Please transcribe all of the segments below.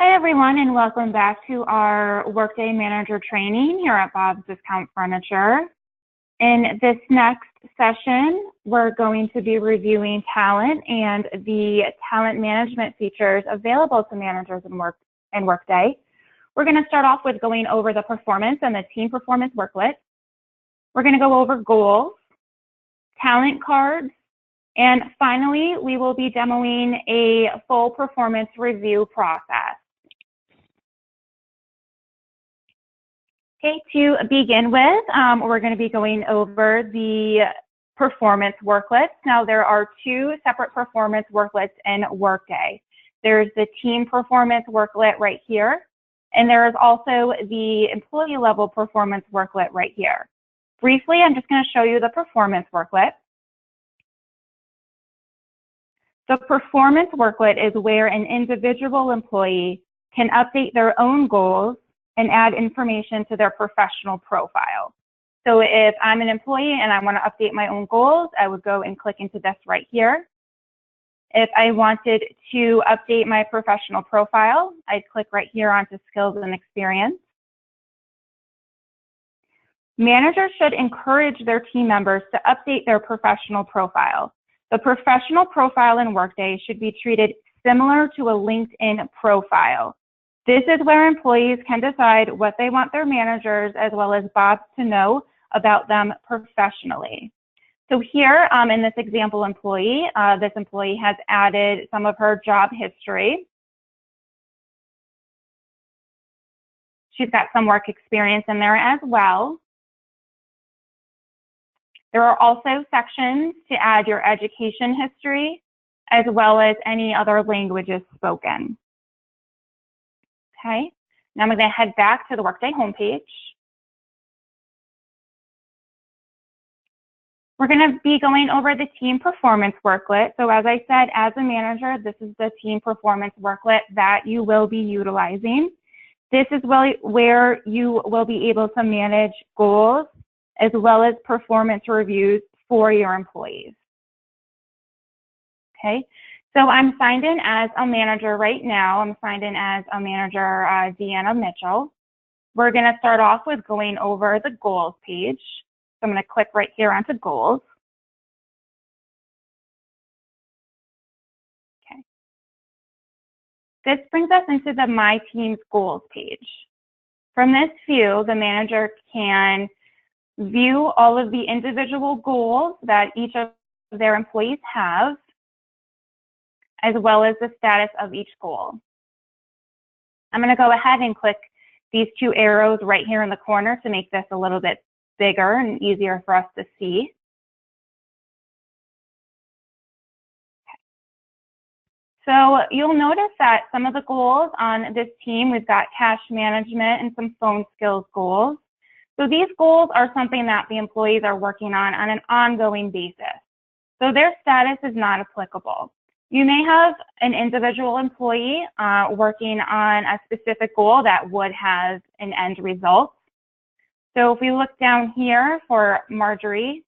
Hi everyone, and welcome back to our Workday Manager training here at Bob's Discount Furniture. In this next session, we're going to be reviewing talent and the talent management features available to managers in Workday. We're going to start off with going over the performance and the team performance worklet. We're going to go over goals, talent cards, and finally, we will be demoing a full performance review process. Okay, to begin with, we're going to be going over the performance worklets. Now, there are two separate performance worklets in Workday. There's the team performance worklet right here, and there is also the employee level performance worklet right here. Briefly, I'm just going to show you the performance worklet. The performance worklet is where an individual employee can update their own goals and add information to their professional profile. So if I'm an employee and I want to update my own goals, I would go and click into this right here. If I wanted to update my professional profile, I'd click right here onto skills and experience. Managers should encourage their team members to update their professional profile. The professional profile in Workday should be treated similar to a LinkedIn profile. This is where employees can decide what they want their managers as well as Bobs to know about them professionally. So here in this example employee, this employee has added some of her job history. She's got some work experience in there as well. There are also sections to add your education history as well as any other languages spoken. Okay, now I'm going to head back to the Workday homepage. We're going to be going over the team performance worklet. So as I said, as a manager, this is the team performance worklet that you will be utilizing. This is where you will be able to manage goals as well as performance reviews for your employees. Okay. So I'm signed in as a manager right now. I'm signed in as a manager, Deanna Mitchell. We're going to start off with going over the goals page. So I'm going to click right here onto goals. Okay. This brings us into the My Team's Goals page. From this view, the manager can view all of the individual goals that each of their employees have, as well as the status of each goal. I'm going to go ahead and click these two arrows right here in the corner to make this a little bit bigger and easier for us to see. So you'll notice that some of the goals on this team, we've got cash management and some phone skills goals. So these goals are something that the employees are working on an ongoing basis. So their status is not applicable. You may have an individual employee working on a specific goal that would have an end result. So if we look down here for Marjorie,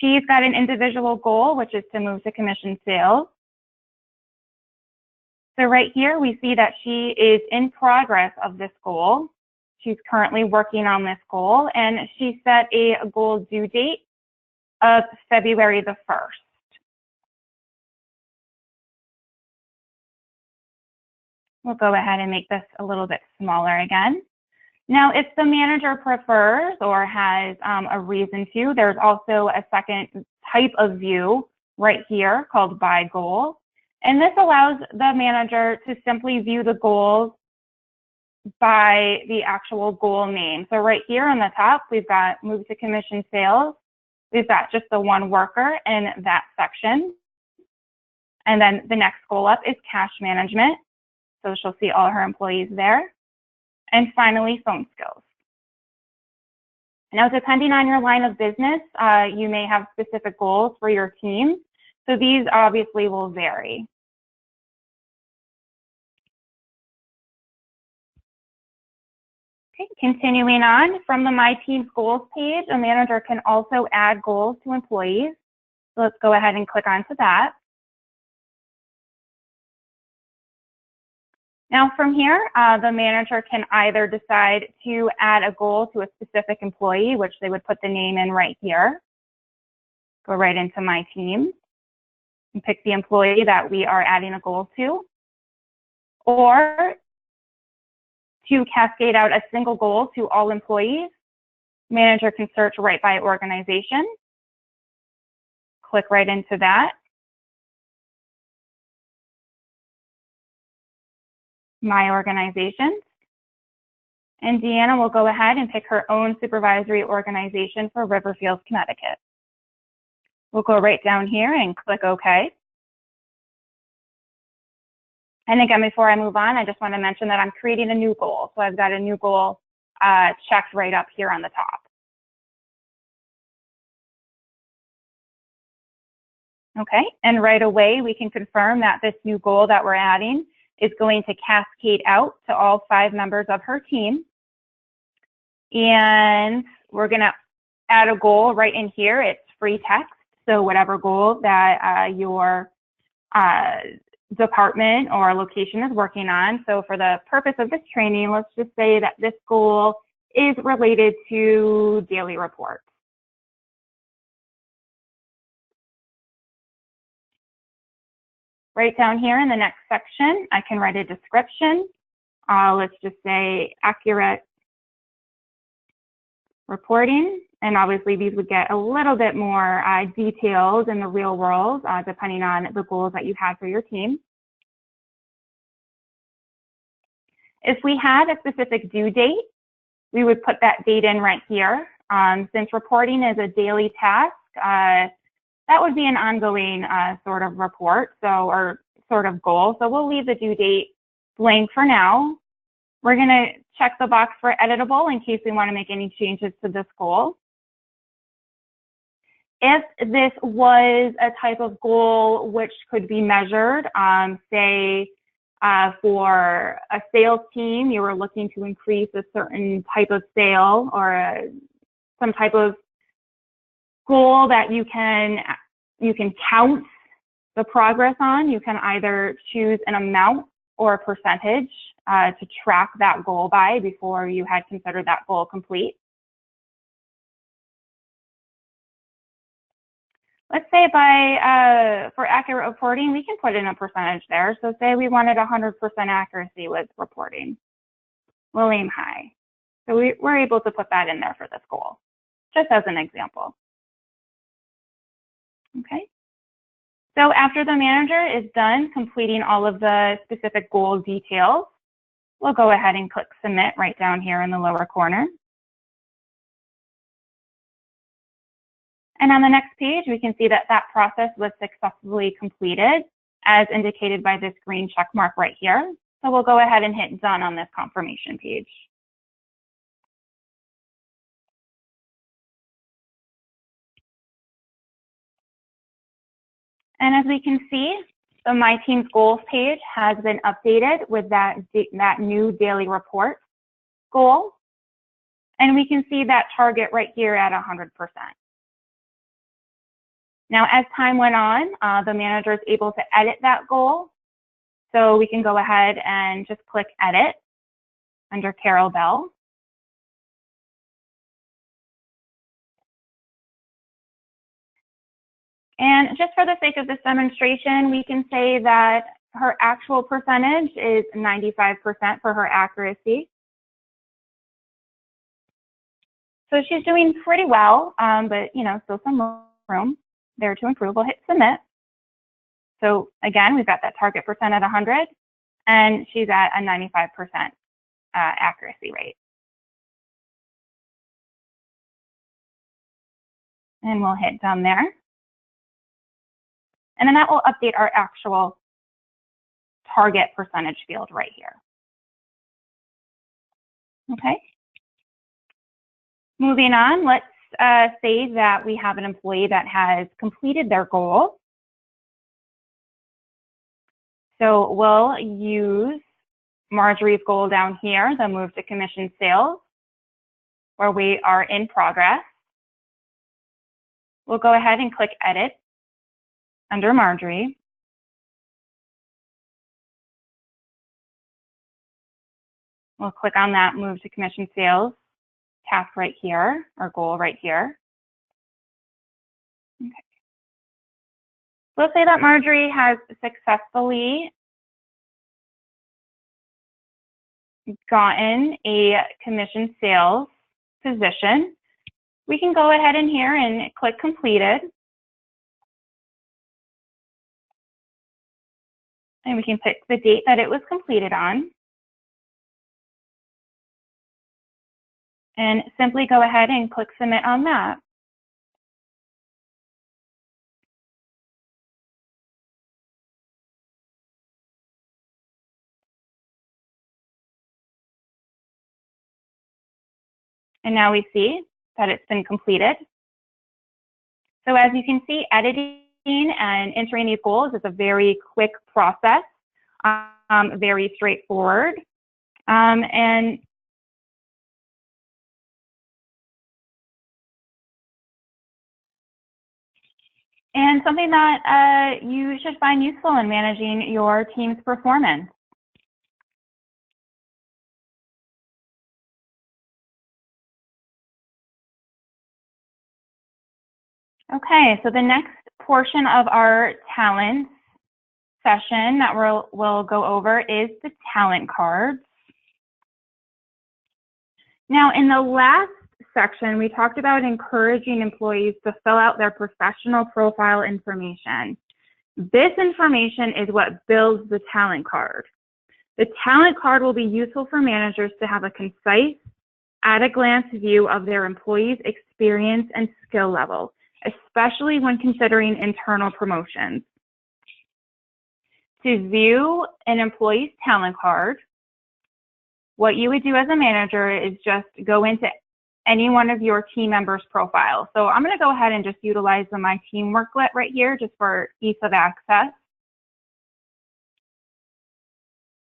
she's got an individual goal, which is to move to commission sales. So right here, we see that she is in progress of this goal. She's currently working on this goal, and she set a goal due date of February the 1st. We'll go ahead and make this a little bit smaller again. Now, if the manager prefers or has a reason to, there's also a second type of view right here called by goal. And this allows the manager to simply view the goals by the actual goal name. So right here on the top, we've got move to commission sales. We've got just the one worker in that section. And then the next goal up is cash management. So she'll see all her employees there. And finally, phone skills. Now, depending on your line of business, you may have specific goals for your team. So these obviously will vary. Okay, continuing on, from the My Team's Goals page, a manager can also add goals to employees. So let's go ahead and click onto that. Now from here, the manager can either decide to add a goal to a specific employee, which they would put the name in right here. Go right into my team and pick the employee that we are adding a goal to. Or to cascade out a single goal to all employees, manager can search right by organization. Click right into that. My organizations. And Deanna will go ahead and pick her own supervisory organization for Riverfields, Connecticut. We'll go right down here and click OK. And again, before I move on, I just want to mention that I'm creating a new goal. So I've got a new goal checked right up here on the top. Okay, and right away we can confirm that this new goal that we're adding is going to cascade out to all 5 members of her team. And we're going to add a goal right in here. It's free text, so whatever goal that your department or location is working on. So for the purpose of this training, let's just say that this goal is related to daily reports. Right down here in the next section, I can write a description. Let's just say accurate reporting. And obviously these would get a little bit more detailed in the real world, depending on the goals that you have for your team. If we had a specific due date, we would put that date in right here. Since reporting is a daily task, that would be an ongoing sort of report, or sort of goal. So we'll leave the due date blank for now. We're going to check the box for editable in case we want to make any changes to this goal. If this was a type of goal which could be measured, say for a sales team, you were looking to increase a certain type of sale or some type of goal that you can count the progress on, you can either choose an amount or a percentage to track that goal by before you had considered that goal complete. Let's say for accurate reporting, we can put in a percentage there. So say we wanted 100% accuracy with reporting. We'll aim high. So we're able to put that in there for this goal, just as an example. Okay. So after the manager is done completing all of the specific goal details, we'll go ahead and click Submit right down here in the lower corner. And on the next page, we can see that that process was successfully completed, as indicated by this green check mark right here. So we'll go ahead and hit Done on this confirmation page. And as we can see, the My Team's Goals page has been updated with that new daily report goal. And we can see that target right here at 100%. Now, as time went on, the manager is able to edit that goal. So we can go ahead and just click Edit under Carol Bell. And just for the sake of this demonstration, we can say that her actual percentage is 95% for her accuracy. So she's doing pretty well, but still some room there to improve. We'll hit Submit. So again, we've got that target percent at 100, and she's at a 95% accuracy rate. And we'll hit Done there. And then that will update our actual target percentage field right here. Okay. Moving on, let's say that we have an employee that has completed their goal. So we'll use Marjorie's goal down here, the move to commission sales, where we are in progress. We'll go ahead and click Edit under Marjorie. We'll click on that Move to Commission Sales task right here, or goal right here. Okay. We'll say that Marjorie has successfully gotten a commission sales position. We can go ahead in here and click completed. And we can pick the date that it was completed on. And simply go ahead and click submit on that. And now we see that it's been completed. So as you can see, editing and entering these goals is a very quick process, very straightforward. And something that you should find useful in managing your team's performance. Okay, so the next portion of our talent session that we'll go over is the talent cards. Now, in the last section, we talked about encouraging employees to fill out their professional profile information. This information is what builds the talent card. The talent card will be useful for managers to have a concise, at-a-glance view of their employees' experience and skill level, especially when considering internal promotions. To view an employee's talent card, what you would do as a manager is just go into any one of your team members' profiles. So I'm going to go ahead and just utilize the My Team Worklet right here just for ease of access.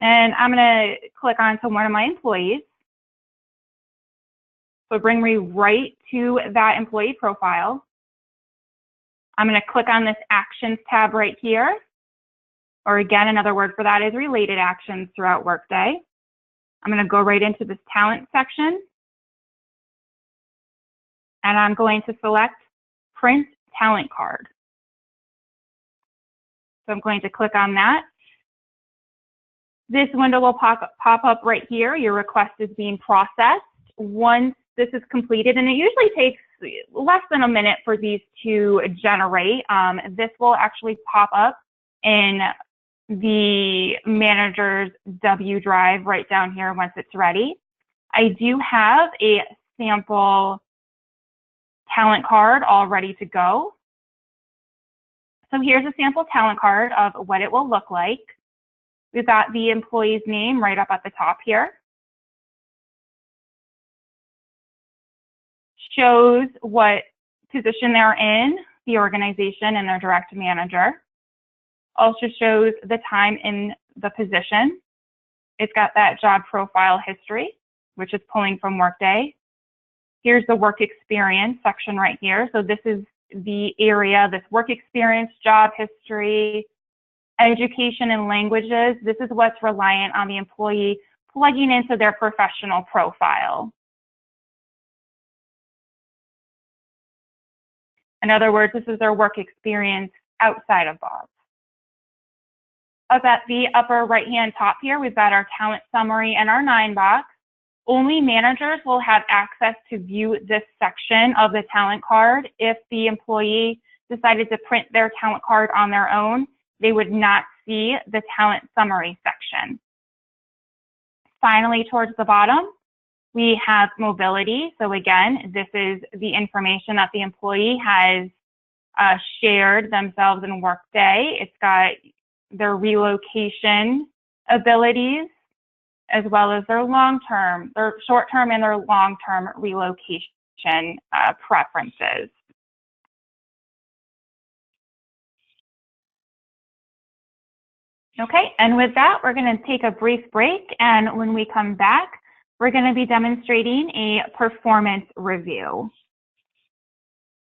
And I'm going to click onto one of my employees. So bring me right to that employee profile. I'm going to click on this Actions tab right here. Or again, another word for that is related actions throughout Workday. I'm going to go right into this talent section. And I'm going to select Print Talent Card. So I'm going to click on that. This window will pop up right here. Your request is being processed. Once this is completed, and it usually takes less than a minute for these to generate, this will actually pop up in the manager's W drive right down here once it's ready. I do have a sample talent card all ready to go. So here's a sample talent card of what it will look like. We've got the employee's name right up at the top here. Shows what position they're in, the organization, and their direct manager. Also shows the time in the position. It's got that job profile history, which is pulling from Workday. Here's the work experience section right here. So this is the area, this work experience, job history, education and languages. This is what's reliant on the employee plugging into their professional profile. In other words, this is their work experience outside of Bob. Up at the upper right-hand top here, we've got our talent summary and our 9 box. Only managers will have access to view this section of the talent card. If the employee decided to print their talent card on their own, they would not see the talent summary section. Finally, towards the bottom, we have mobility. So again, this is the information that the employee has shared themselves in Workday. It's got their relocation abilities, as well as their long-term, their short-term and their long-term relocation preferences. Okay, and with that, we're going to take a brief break, and when we come back, we're going to be demonstrating a performance review.